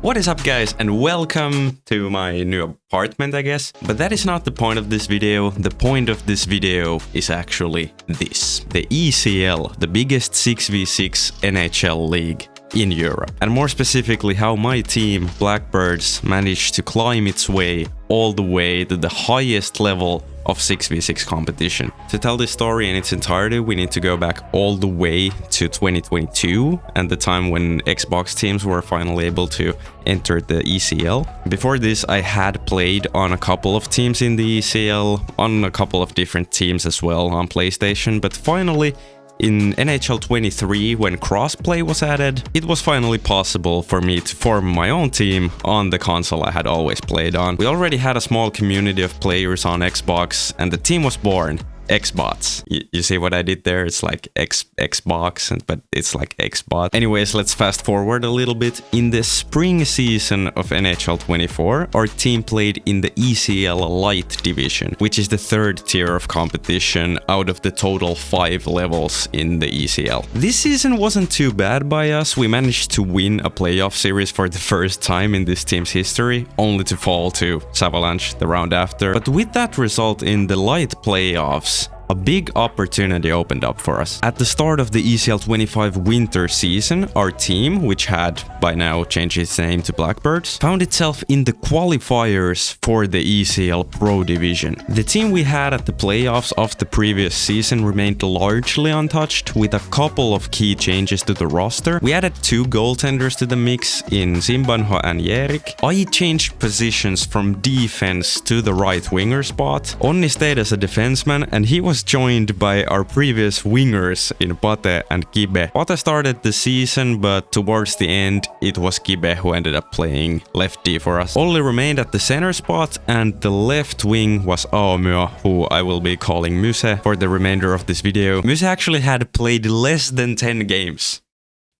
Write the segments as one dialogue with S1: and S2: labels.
S1: What is up, guys, and welcome to my new apartment, I guess. But that is not the point of this video. The point of this video is actually this. The ECL, the biggest 6v6 NHL league in Europe. And more specifically, how my team, Blackbirds, managed to climb its way all the way to the highest level of 6v6 competition. To tell this story in its entirety, we need to go back all the way to 2022 and the time when Xbox teams were finally able to enter the ECL. Before this, I had played on a couple of teams in the ECL, on a couple of different teams as well on PlayStation, but finally, in NHL 23, when crossplay was added, it was finally possible for me to form my own team on the console I had always played on. We already had a small community of players on Xbox, and the team was born. Xbots. You see what I did there? It's like Xbox, but it's like Xbot. Anyways, let's fast forward a little bit. In the spring season of NHL 24, our team played in the ECL Light division, which is the third tier of competition out of the total 5 levels in the ECL. This season wasn't too bad by us. We managed to win a playoff series for the first time in this team's history, only to fall to Avalanche the round after. But with that result in the Light playoffs, a big opportunity opened up for us. At the start of the ECL 25 winter season, our team, which had by now changed its name to Blackbirds, found itself in the qualifiers for the ECL Pro division. The team we had at the playoffs of the previous season remained largely untouched, with a couple of key changes to the roster. We added 2 goaltenders to the mix in Zimbanho and Jerik. I changed positions from defense to the right winger spot. Onni stayed as a defenseman, and he was joined by our previous wingers in Pate and Kibe. Pate started the season, but towards the end, it was Kibe who ended up playing left D for us. Olli remained at the center spot, and the left wing was Aomyo, who I will be calling Myse for the remainder of this video. Myse actually had played less than 10 games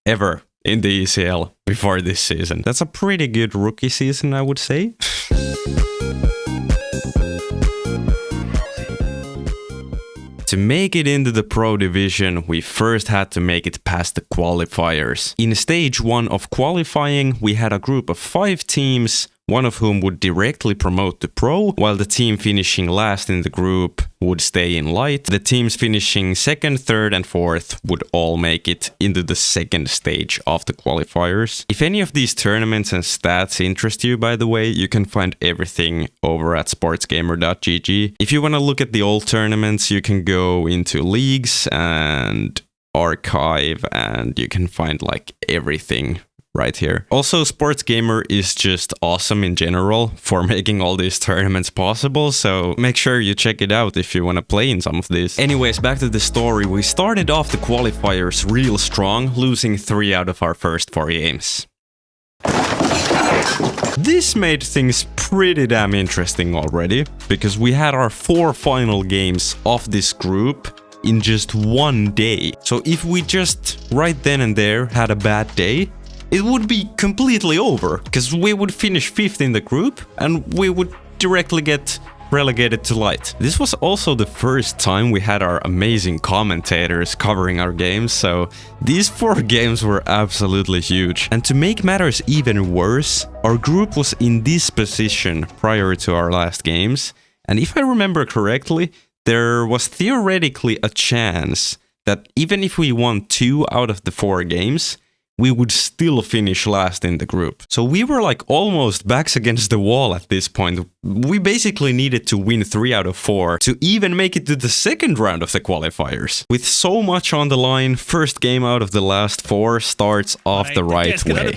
S1: ever in the ECL before this season. That's a pretty good rookie season, I would say. To make it into the Pro division, we first had to make it past the qualifiers. In stage 1 of qualifying, we had a group of 5 teams, one of whom would directly promote to Pro, while the team finishing last in the group would stay in Light. The teams finishing 2nd, 3rd and 4th would all make it into the second stage of the qualifiers. If any of these tournaments and stats interest you, by the way, you can find everything over at sportsgamer.gg. If you want to look at the old tournaments, you can go into leagues and archive, and you can find like everything right here. Also, SportsGamer is just awesome in general for making all these tournaments possible, so make sure you check it out if you want to play in some of these. Anyways, back to the story. We started off the qualifiers real strong, losing 3 out of our first 4 games. This made things pretty damn interesting already, because we had our 4 final games of this group in just 1 day. So if we just right then and there had a bad day, it would be completely over, because we would finish 5th in the group and we would directly get relegated to Light. This was also the first time we had our amazing commentators covering our games, so these 4 games were absolutely huge. And to make matters even worse, our group was in this position prior to our last games, and if I remember correctly, there was theoretically a chance that even if we won 2 out of the 4 games, we would still finish last in the group. So we were like almost backs against the wall at this point. We basically needed to win 3 out of 4 to even make it to the second round of the qualifiers. With so much on the line, first game out of the last 4 starts off the right way.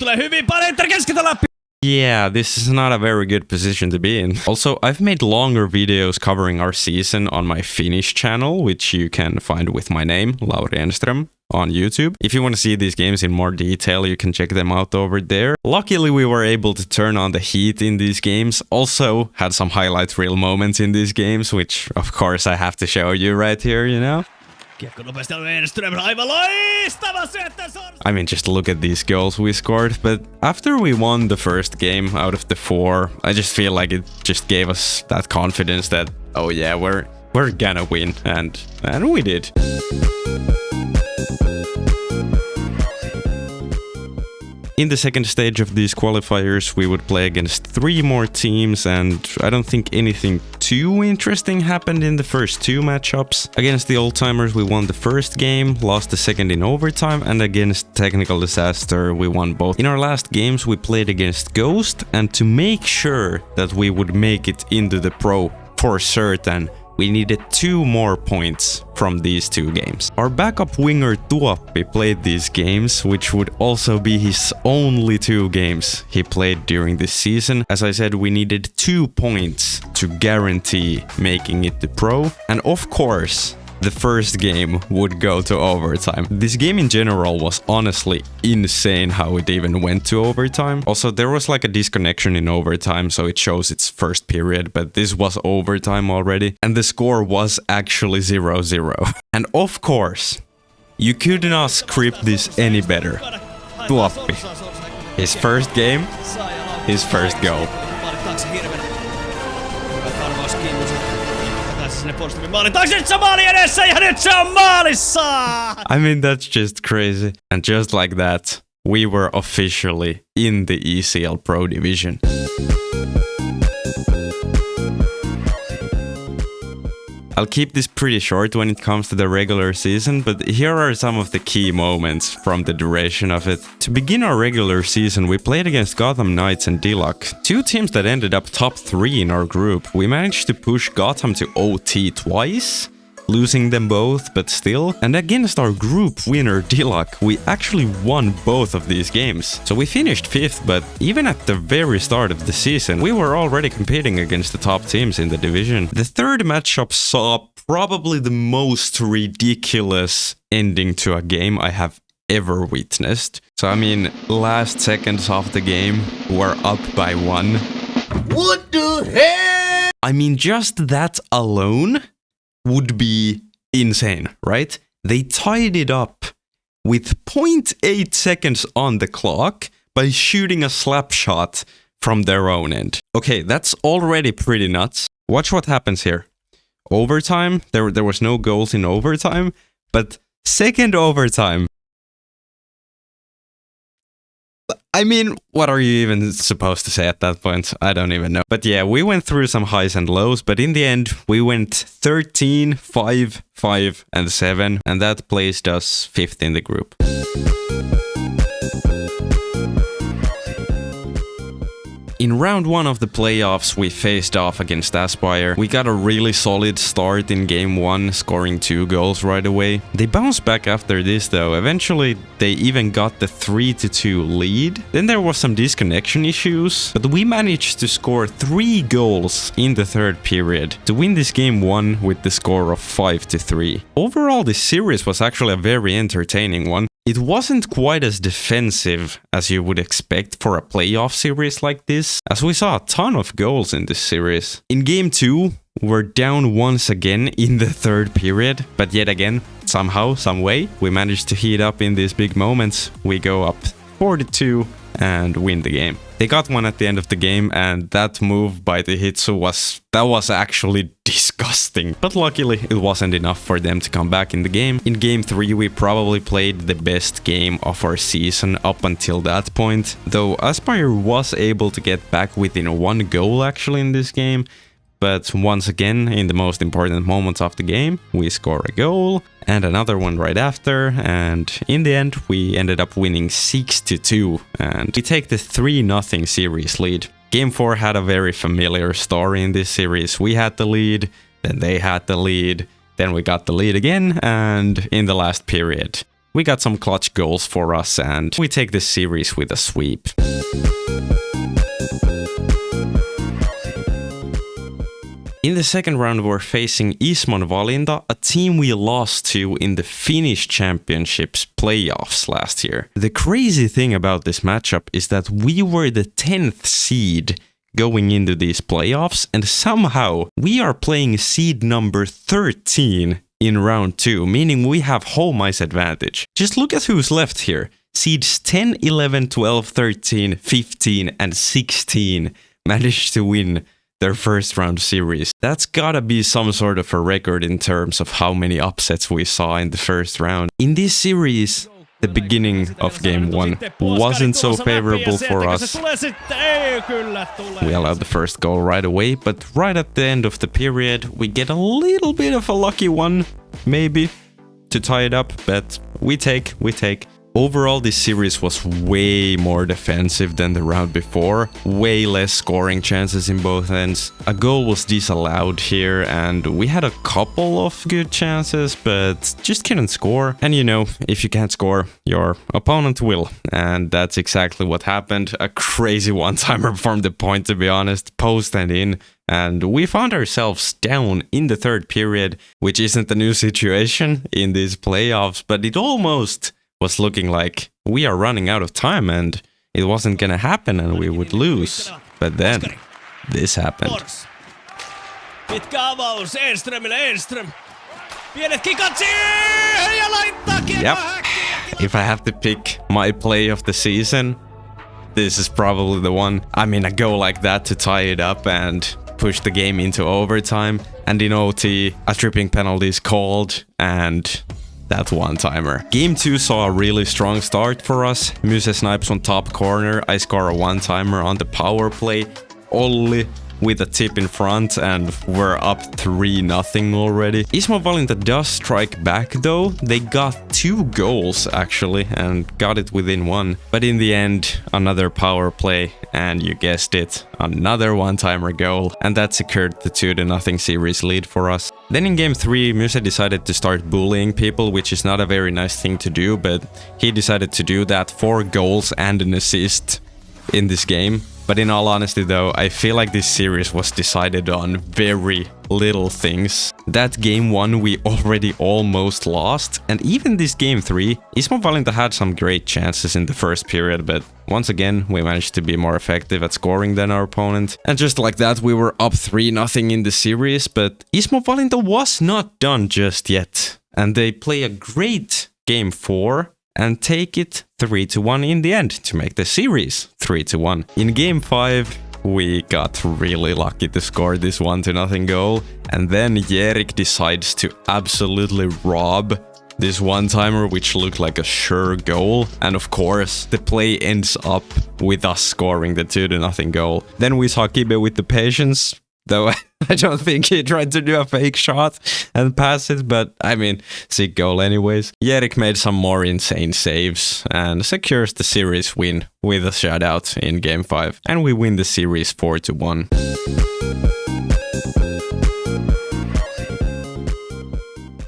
S1: Yeah, this is not a very good position to be in. Also, I've made longer videos covering our season on my Finnish channel, which you can find with my name, Lauri Enström, on YouTube. If you want to see these games in more detail, you can check them out over there. Luckily, we were able to turn on the heat in these games. Also, had some highlight reel moments in these games, which, of course, I have to show you right here, you know? I mean, just look at these goals we scored. But after we won the first game out of the 4, I just feel like it just gave us that confidence that, oh yeah, we're gonna win, and we did. In the second stage of these qualifiers, we would play against 3 more teams, and I don't think anything too interesting happened in the first 2 matchups. Against the old-timers, we won the first game, lost the second in overtime, and against Technical Disaster, we won both. In our last games, we played against Ghost, and to make sure that we would make it into the Pro for certain, we needed 2 more points from these 2 games. Our backup winger To Ecl played these games, which would also be his only 2 games he played during this season. As I said, we needed 2 points to guarantee making it to Pro. And of course, the first game would go to overtime. This game in general was honestly insane how it even went to overtime. Also, there was like a disconnection in overtime, so it shows its first period, but this was overtime already. And the score was actually 0-0. And of course, you could not script this any better. To Ecl. His first game, his first goal. I mean, that's just crazy. And just like that, we were officially in the ECL Pro division. I'll keep this pretty short when it comes to the regular season, but here are some of the key moments from the duration of it. To begin our regular season, we played against Gotham Knights and D-Lock, 2 teams that ended up top 3 in our group. We managed to push Gotham to OT twice, losing them both, but still. And against our group winner D-Lock, we actually won both of these games. So we finished 5th, but even at the very start of the season, we were already competing against the top teams in the division. The third matchup saw probably the most ridiculous ending to a game I have ever witnessed. So I mean, last seconds of the game, we're up by 1. What the hell? I mean, just that alone would be insane, right? They tied it up with 0.8 seconds on the clock by shooting a slap shot from their own end. Okay, that's already pretty nuts. Watch what happens here. Overtime, there was no goals in overtime, but second overtime. I mean, what are you even supposed to say at that point? I don't even know. But yeah, we went through some highs and lows, but in the end, we went 13, 5, 5, and 7, and that placed us 5th in the group. In round 1 of the playoffs, we faced off against Aspire. We got a really solid start in game 1, scoring 2 goals right away. They bounced back after this though. Eventually, they even got the 3-2 lead. Then there was some disconnection issues, but we managed to score 3 goals in the third period to win this game 1 with the score of 5-3. Overall, this series was actually a very entertaining one. It wasn't quite as defensive as you would expect for a playoff series like this, as we saw a ton of goals in this series. In game 2, we're down once again in the third period, but yet again, somehow, some way, we managed to heat up in these big moments. We go up 4-2 and win the game. They got one at the end of the game, and that move by the Hitsu was actually disgusting. But luckily, it wasn't enough for them to come back in the game. In game 3, we probably played the best game of our season up until that point, though Aspire was able to get back within 1 goal actually in this game. But once again, in the most important moments of the game, we score a goal and another one right after, and in the end we ended up winning 6-2 and we take the 3-0 series lead. Game 4 had a very familiar story in this series. We had the lead, then they had the lead, then we got the lead again, and in the last period we got some clutch goals for us and we take this series with a sweep. In the second round, we're facing Ismon Valinta, a team we lost to in the Finnish Championships playoffs last year. The crazy thing about this matchup is that we were the 10th seed going into these playoffs, and somehow we are playing seed number 13 in round 2, meaning we have home ice advantage. Just look at who's left here. Seeds 10, 11, 12, 13, 15, and 16 managed to win their first round series. That's gotta be some sort of a record in terms of how many upsets we saw in the first round. In this series, the beginning of game 1 wasn't so favorable for us. We allowed the first goal right away, but right at the end of the period, we get a little bit of a lucky one, maybe, to tie it up, but we take. Overall, this series was way more defensive than the round before, way less scoring chances in both ends. A goal was disallowed here, and we had a couple of good chances, but just couldn't score. And you know, if you can't score, your opponent will. And that's exactly what happened. A crazy one-timer from the point, to be honest, post and in. And we found ourselves down in the third period, which isn't a new situation in these playoffs, but it almost was looking like we are running out of time and it wasn't gonna happen and we would lose. But then this happened.
S2: Pitkä avaus Enströmille, Enström. Pienet kikat siihen ja laittaa kiekko.
S1: Yep. If I have to pick my play of the season, this is probably the one. I mean, a goal like that to tie it up and push the game into overtime, and in OT, a tripping penalty is called, and that one-timer. Game 2 saw a really strong start for us. Muse snipes on top corner, I score a one-timer on the power play. Olli with a tip in front, and we're up 3-0 already. Ismo Valinta does strike back though. They got 2 goals actually, and got it within 1. But in the end, another power play, and you guessed it, another one-timer goal, and that secured the 2-0 series lead for us. Then in game 3, Muse decided to start bullying people, which is not a very nice thing to do, but he decided to do that. 4 goals and an assist in this game. But in all honesty though, I feel like this series was decided on very little things. That game 1 we already almost lost, and even this game 3, Ismo Valinta had some great chances in the first period, but once again we managed to be more effective at scoring than our opponent. And just like that, we were up 3-0 in the series, but Ismo Valinta was not done just yet. And they play a great game 4 and take it 3-1 in the end to make the series 3-1. In game 5, we got really lucky to score this 1-0 goal, and then Jerik decides to absolutely rob this one-timer, which looked like a sure goal, and of course the play ends up with us scoring the 2-0 goal. Then we saw Kibe with the patience, though I don't think he tried to do a fake shot and pass it, but I mean, sick goal anyways. Jerik made some more insane saves and secures the series win with a shutout in game 5. And we win the series 4-1.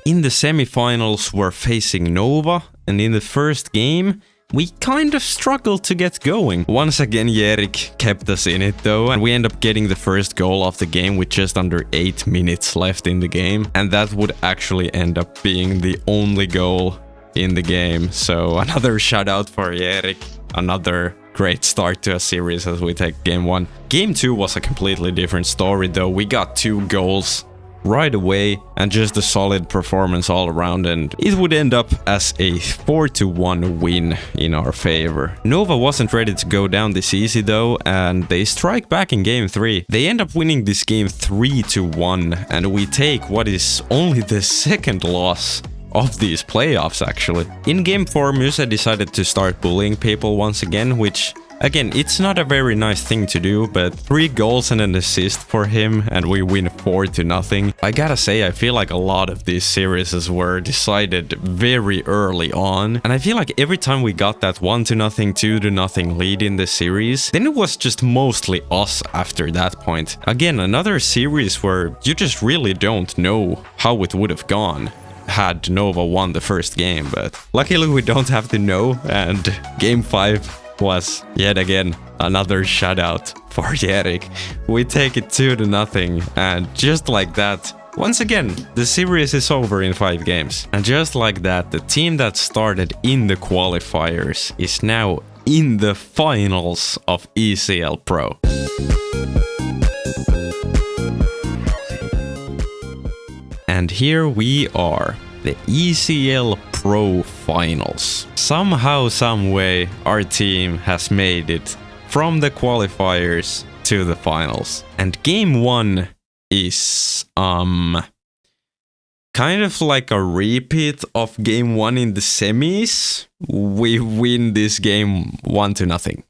S1: In the semifinals, we're facing Nova, and in the first game, we kind of struggled to get going. Once again, Jerik kept us in it though, and we end up getting the first goal of the game with just under 8 minutes left in the game. And that would actually end up being the only goal in the game. So another shout out for Jerik. Another great start to a series as we take game 1. Game 2 was a completely different story though. We got 2 goals right away and just a solid performance all around, and it would end up as a 4-1 win in our favor. Nova wasn't ready to go down this easy though, and they strike back in game 3. They end up winning this game 3-1, and we take what is only the second loss of these playoffs actually. In game 4, Muse decided to start bullying people once again, which again, it's not a very nice thing to do, but 3 goals and an assist for him, and we win 4-0. I gotta say, I feel like a lot of these series were decided very early on, and I feel like every time we got that 1-0, 2-0 lead in the series, then it was just mostly us after that point. Again, another series where you just really don't know how it would have gone had Nova won the first game, but luckily we don't have to know, and game 5 was yet again another shutout for Jerik. We take it 2-0, and just like that, once again, the series is over in 5 games. And just like that, the team that started in the qualifiers is now in the finals of ECL Pro. And here we are, the ECL Pro Finals. Somehow, someway, our team has made it from the qualifiers to the finals. And game 1 is, Kind of like a repeat of game 1 in the semis. We win this game 1-0.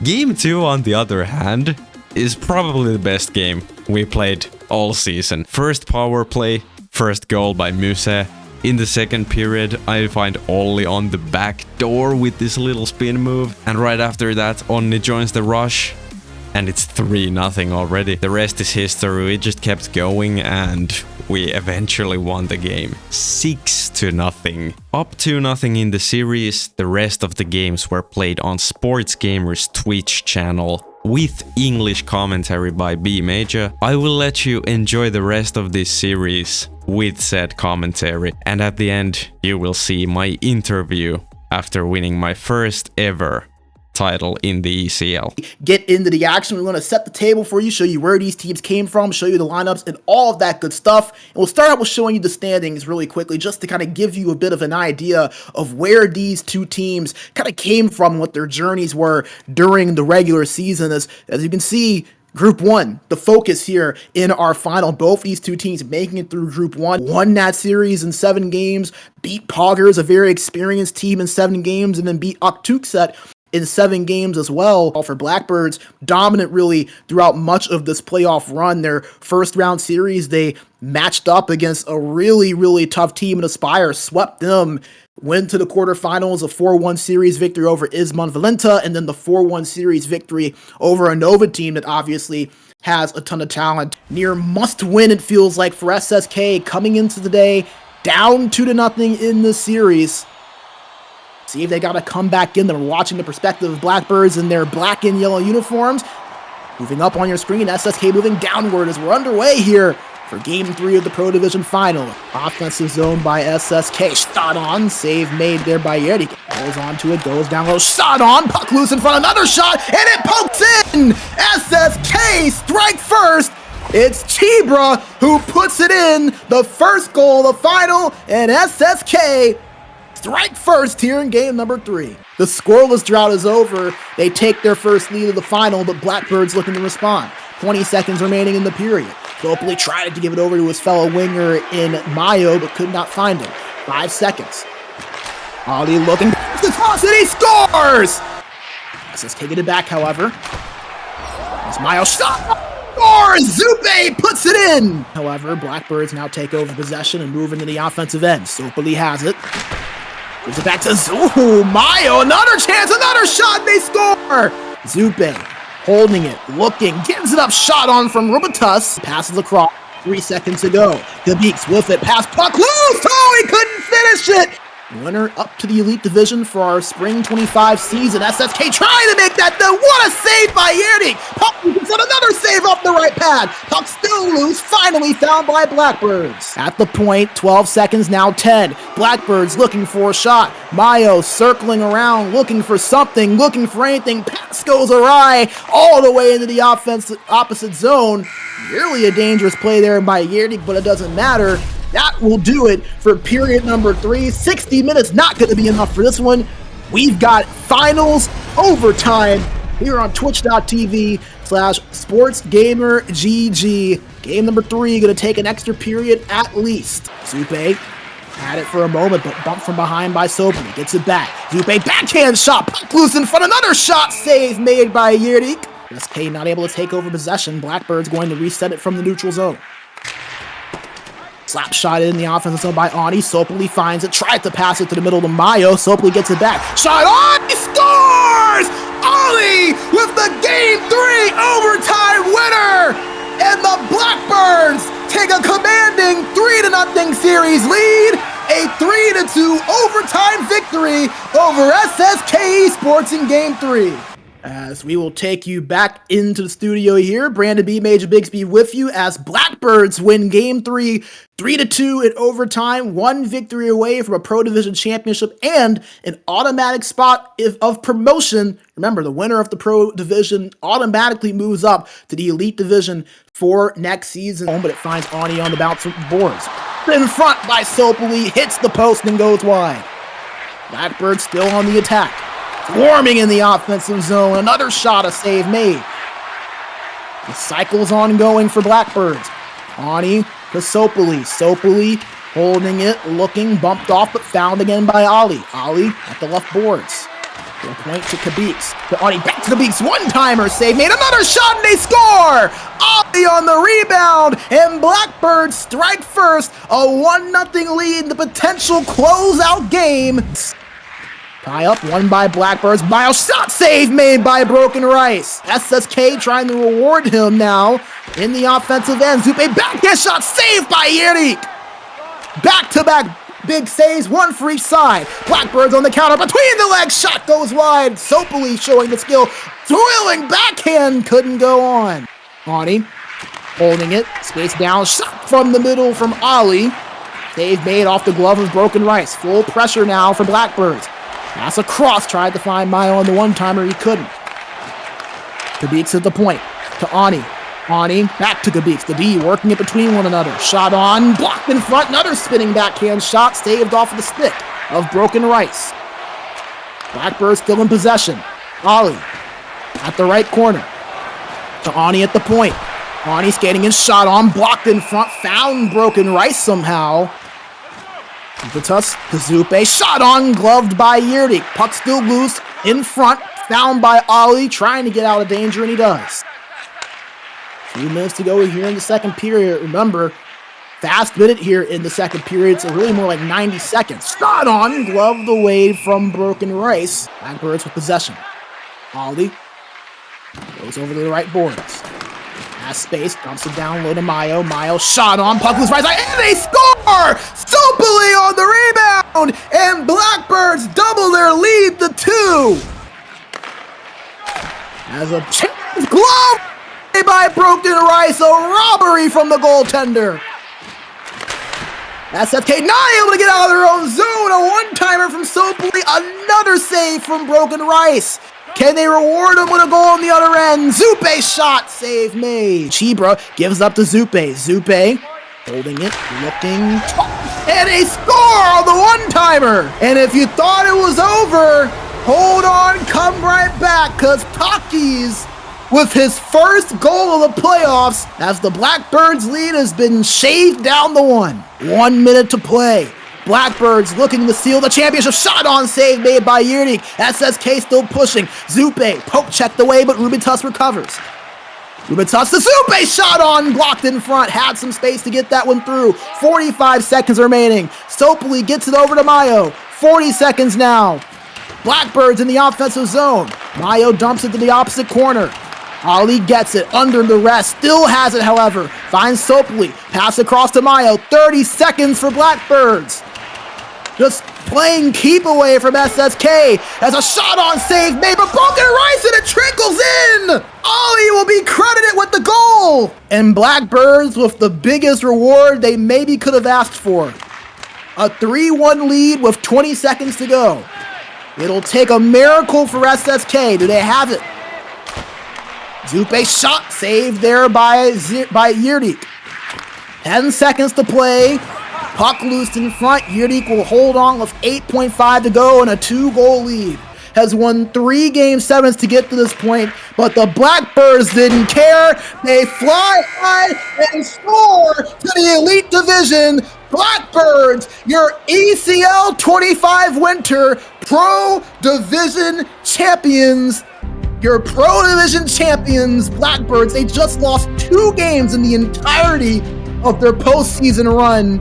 S1: Game 2, on the other hand, is probably the best game we played all season. First power play, first goal by Muse. In the second period, I find Olli on the back door with this little spin move. And right after that, Onni joins the rush. And it's 3-0 already. The rest is history. We just kept going and we eventually won the game. 6-0. Up 2-0 in the series. The rest of the games were played on Sports Gamer's Twitch channel with English commentary by B Major. I will let you enjoy the rest of this series with said commentary. And at the end, you will see my interview after winning my first ever title in the ECL.
S3: Get into the action. We're going to set the table for you, show you where these teams came from, show you the lineups and all of that good stuff. And we'll start out with showing you the standings really quickly, just to kind of give you a bit of an idea of where these two teams kind of came from, what their journeys were during the regular season. As you can see, Group 1, the focus here in our final. Both these two teams making it through Group 1. Won that series in 7 games, beat Poggers, a very experienced team, in 7 games, and then beat Aktukset in 7 games as well. For Blackbirds, dominant really throughout much of this playoff run. Their first round series, they matched up against a really, really tough team in Aspire, swept them, went to the quarterfinals, a 4-1 series victory over Isman Valenta, and then the 4-1 series victory over a Nova team that obviously has a ton of talent. Near must win, it feels like, for SSK, coming into the day, down 2-0 in this series. See if they got to come back in. They're watching the perspective of Blackbirds in their black and yellow uniforms. Moving up on your screen, SSK moving downward as we're underway here for Game 3 of the Pro Division Final. Offensive zone by SSK. Shot on. Save made there by Yerdy. Goes on to it. Goes down low. Shot on. Puck loose in front. Another shot. And it pokes in. SSK strike first. It's Chibra who puts it in. The first goal of the final. And SSK strike first here in game number 3. The scoreless drought is over. They take their first lead of the final, but Blackbird's looking to respond. 20 seconds remaining in the period. Gopoli tried to give it over to his fellow winger in Mayo, but could not find him. 5 seconds. Ali looking to toss it, he scores! SSK get it back, however. As Mayo shot! Scores! Zupe puts it in! However, Blackbirds now take over possession and move into the offensive end. Sopoli has it. Gives it back to Mayo, another chance, another shot, they score! Zupe holding it, looking, gives it up, shot on from Rubitus, passes across, 3 seconds to go. Gabeeks with it, pass, puck loose, oh, he couldn't finish it! Winner up to the Elite Division for our Spring 25 season. SSK trying to make that, what a save by Yerdy! Puck gets another save off the right pad. Puck still loose, finally found by Blackbirds. At the point, 12 seconds, now 10. Blackbirds looking for a shot. Mayo circling around, looking for something, looking for anything. Pass goes awry, all the way into the opposite zone. Really a dangerous play there by Yerdy, but it doesn't matter. That will do it for period number 3. 60 minutes, not going to be enough for this one. We've got finals overtime here on twitch.tv/sportsgamergg. Game number 3, going to take an extra period at least. Zupe had it for a moment, but bumped from behind by Sobany. Gets it back. Zupe backhand shot, puck loose in front. Another shot, save made by Yerdik. SK not able to take over possession. Blackbird's going to reset it from the neutral zone. Slap shot in the offensive zone by Ani. Sopoli finds it, tries to pass it to the middle to Mayo. Sopoli gets it back. Shot on, he scores! Ollie with the Game 3 overtime winner! And the Blackbirds take a commanding 3-0 series lead. A 3-2 overtime victory over SSK Esports in Game 3. As we will take you back into the studio here, Brandon B. Major Bigsby with you as Blackbirds win Game 3, 3-2 in overtime, 1 victory away from a Pro Division championship and an automatic spot of promotion. Remember, the winner of the Pro Division automatically moves up to the Elite Division for next season, but it finds Ani on the bounce of the boards. In front by Sopoli, hits the post and goes wide. Blackbirds still on the attack. Swarming in the offensive zone. Another shot, a save made. The cycle's ongoing for Blackbirds. Ani to Sopoli. Sopoli Holding it, looking, bumped off, but found again by Ali. Ali at the left boards. They'll point to Khabibs. To Ali, back to Khabibs. One-timer save, made another shot, and they score! Ali on the rebound, and Blackbirds strike first. A 1-0 lead, the potential closeout game. Tie up, won by Blackbirds. Bio shot save made by Broken Rice. SSK trying to reward him now in the offensive end. Zupe backhand shot saved by Yerik. Back-to-back big saves, one for each side. Blackbirds on the counter, between the legs, shot goes wide. Sopoli showing the skill. Thrilling backhand, couldn't go on. Ani holding it, space down, shot from the middle from Ali. Save made off the glove of Broken Rice. Full pressure now for Blackbirds. Pass across, tried to find Mayo on the one-timer, he couldn't. Khabibs at the point, to Ani. Ani, back to Khabibs. The B working it between one another. Shot on, blocked in front, another spinning backhand shot, saved off of the stick of Broken Rice. Blackbird still in possession. Ali at the right corner. To Ani at the point. Ani skating in, shot on, blocked in front, found Broken Rice somehow. Vitas to Zupe, shot on, gloved by Yirdik. Puck still loose, in front, found by Ali, trying to get out of danger, and he does. 2 minutes to go here in the second period. Remember, fast minute here in the second period, so really more like 90 seconds. Shot on, gloved away from Broken Rice. Blackbirds with possession. Ali goes over to the right boards. Has space, dumps it down low to Mayo. Mayo shot on, puck loose right side, and they score! Sopoli on the rebound, and Blackbirds double their lead to 2. As a chance, glove by Broken Rice, a robbery from the goaltender. SFK not able to get out of their own zone, a one-timer from Sopoli, another save from Broken Rice. Can they reward him with a goal on the other end? Zupe shot, save made. Chibra gives up to Zupe. Zupe holding it, looking, and a score on the one-timer. And if you thought it was over, hold on, come right back, because Takis with his first goal of the playoffs as the Blackbirds lead has been shaved down to 1. 1 minute to play. Blackbirds looking to seal the championship. Shot on save made by Yirdik. SSK still pushing. Zupe poke checked away, but Rubitus recovers. Rubitus to Zupe, shot on, blocked in front. Had some space to get that one through. 45 seconds remaining. Sopoli gets it over to Mayo. 40 seconds now. Blackbirds in the offensive zone. Mayo dumps it to the opposite corner. Ali gets it under the rest, still has it, however. Finds Sopoli, pass across to Mayo. 30 seconds for Blackbirds. Just playing keep away from SSK as a shot on save made, but Broken Rice and it trickles in. Ali will be credited with the goal. And Blackbirds with the biggest reward they maybe could have asked for. A 3-1 lead with 20 seconds to go. It'll take a miracle for SSK. Do they have it? Zupe shot saved there by Yirdik. 10 seconds to play. Puck loose in front. Yirdik will hold on with 8.5 to go and a 2-goal lead. Has won 3 game 7s to get to this point, but the Blackbirds didn't care. They fly high and score to the Elite Division. Blackbirds, your ECL 25 Winter Pro Division champions. Your Pro Division champions, Blackbirds. They just lost 2 games in the entirety of their postseason run.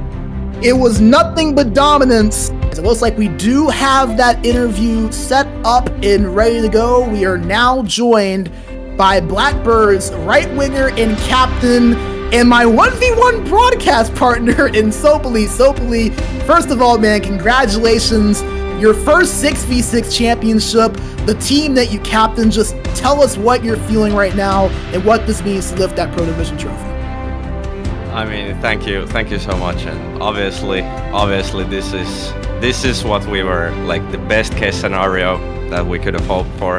S3: It was nothing but dominance. It looks like we do have that interview set up and ready to go. We are now joined by Blackbirds right winger and captain and my 1v1 broadcast partner in Sopoli. Sopoli, first of all, man, congratulations. Your first 6v6 championship, the team that you captain. Just tell us what you're feeling right now and what this means to lift that Pro Division trophy.
S1: I mean, thank you so much, and obviously this is what we were, like, the best case scenario that we could have hoped for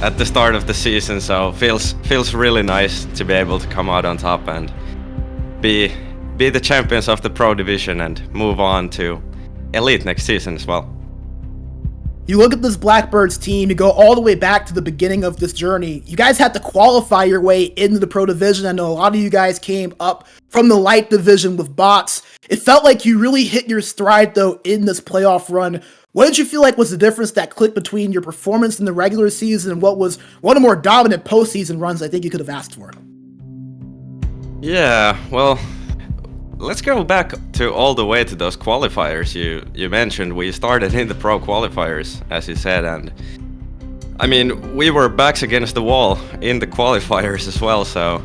S1: at the start of the season. So feels really nice to be able to come out on top and be the champions of the Pro Division and move on to Elite next season as well.
S3: You look at this Blackbirds team, you go all the way back to the beginning of this journey. You guys had to qualify your way into the pro division. I know a lot of you guys came up from the light division with bots. It felt like you really hit your stride, though, in this playoff run. What did you feel like was the difference that clicked between your performance in the regular season and what was one of the more dominant postseason runs I think you could have asked for?
S1: Yeah, well, let's go back to all the way to those qualifiers you mentioned. We started in the pro qualifiers, as you said, and I mean, we were backs against the wall in the qualifiers as well, so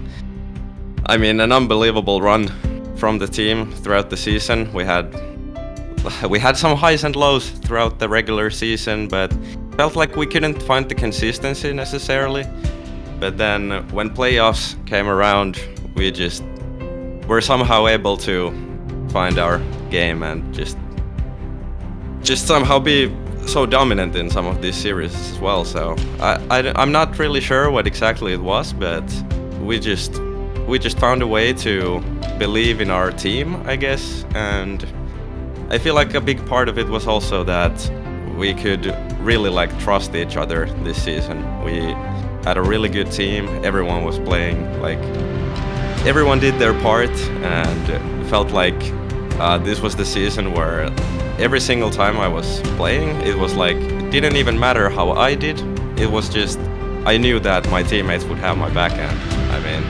S1: I mean, an unbelievable run from the team throughout the season. We had some highs and lows throughout the regular season, but felt like we couldn't find the consistency necessarily. But then when playoffs came around, we just were somehow able to find our game and just somehow be so dominant in some of these series as well. So I'm not really sure what exactly it was, but we just found a way to believe in our team, I guess. And I feel like a big part of it was also that we could really like trust each other this season. We had a really good team. Everyone was playing, like everyone did their part, and it felt like this was the season where every single time I was playing, it was like, it didn't even matter how I did. It was just, I knew that my teammates would have my backhand. I mean,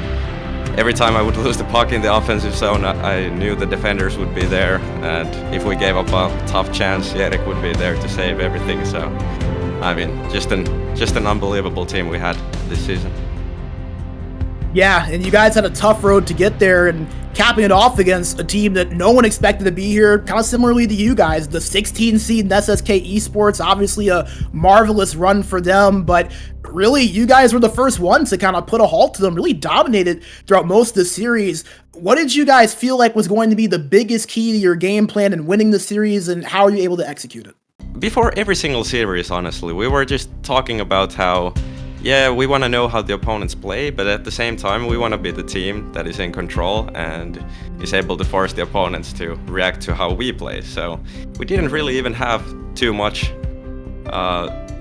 S1: every time I would lose the puck in the offensive zone, I knew the defenders would be there, and if we gave up a tough chance, Erik would be there to save everything. So, I mean, just an unbelievable team we had this season.
S3: Yeah, and you guys had a tough road to get there, and capping it off against a team that no one expected to be here, kind of similarly to you guys, the 16 seed in SSK Esports, obviously a marvelous run for them, but really, you guys were the first ones to kind of put a halt to them, really dominated throughout most of the series. What did you guys feel like was going to be the biggest key to your game plan in winning the series, and how are you able to execute it?
S1: Before every single series, honestly, we were just talking about how, yeah, we want to know how the opponents play, but at the same time, we want to be the team that is in control and is able to force the opponents to react to how we play. So we didn't really even have too much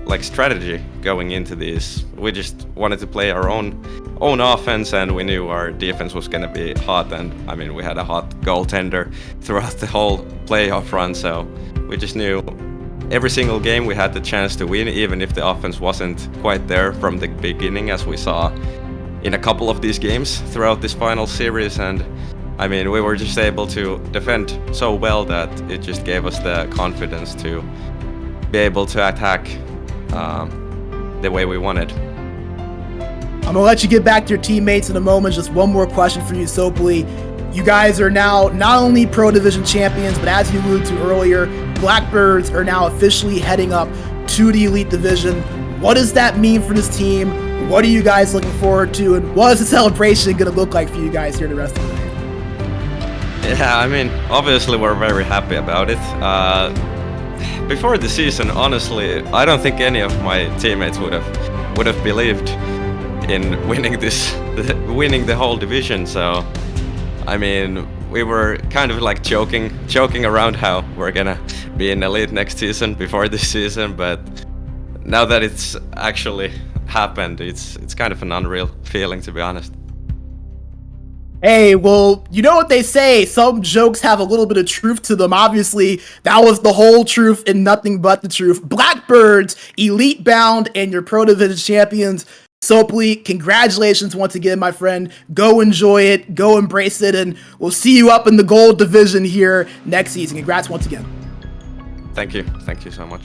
S1: like strategy going into these. We just wanted to play our own offense, and we knew our defense was going to be hot. And I mean, we had a hot goaltender throughout the whole playoff run, so we just knew every single game we had the chance to win, even if the offense wasn't quite there from the beginning, as we saw in a couple of these games throughout this final series. And I mean, we were just able to defend so well that it just gave us the confidence to be able to attack the way we wanted.
S3: I'm gonna let you get back to your teammates in a moment. Just one more question for you, Sopley. You guys are now not only Pro Division champions, but as you alluded to earlier, Blackbirds are now officially heading up to the Elite Division. What does that mean for this team? What are you guys looking forward to? And what is the celebration going to look like for you guys here the rest of the day?
S1: Yeah, I mean, obviously we're very happy about it. Before the season, honestly, I don't think any of my teammates would have believed in winning the whole division. So, I mean, we were kind of like joking around how we're gonna be in Elite next season before this season, but now that it's actually happened, it's kind of an unreal feeling, to be honest.
S3: Hey, well, you know what they say, some jokes have a little bit of truth to them. Obviously, that was the whole truth and nothing but the truth. Blackbirds, Elite bound, and your Pro Division champions. Sopley, congratulations once again, my friend. Go enjoy it, go embrace it, and we'll see you up in the Gold Division here next season. Congrats once again.
S1: Thank you so much.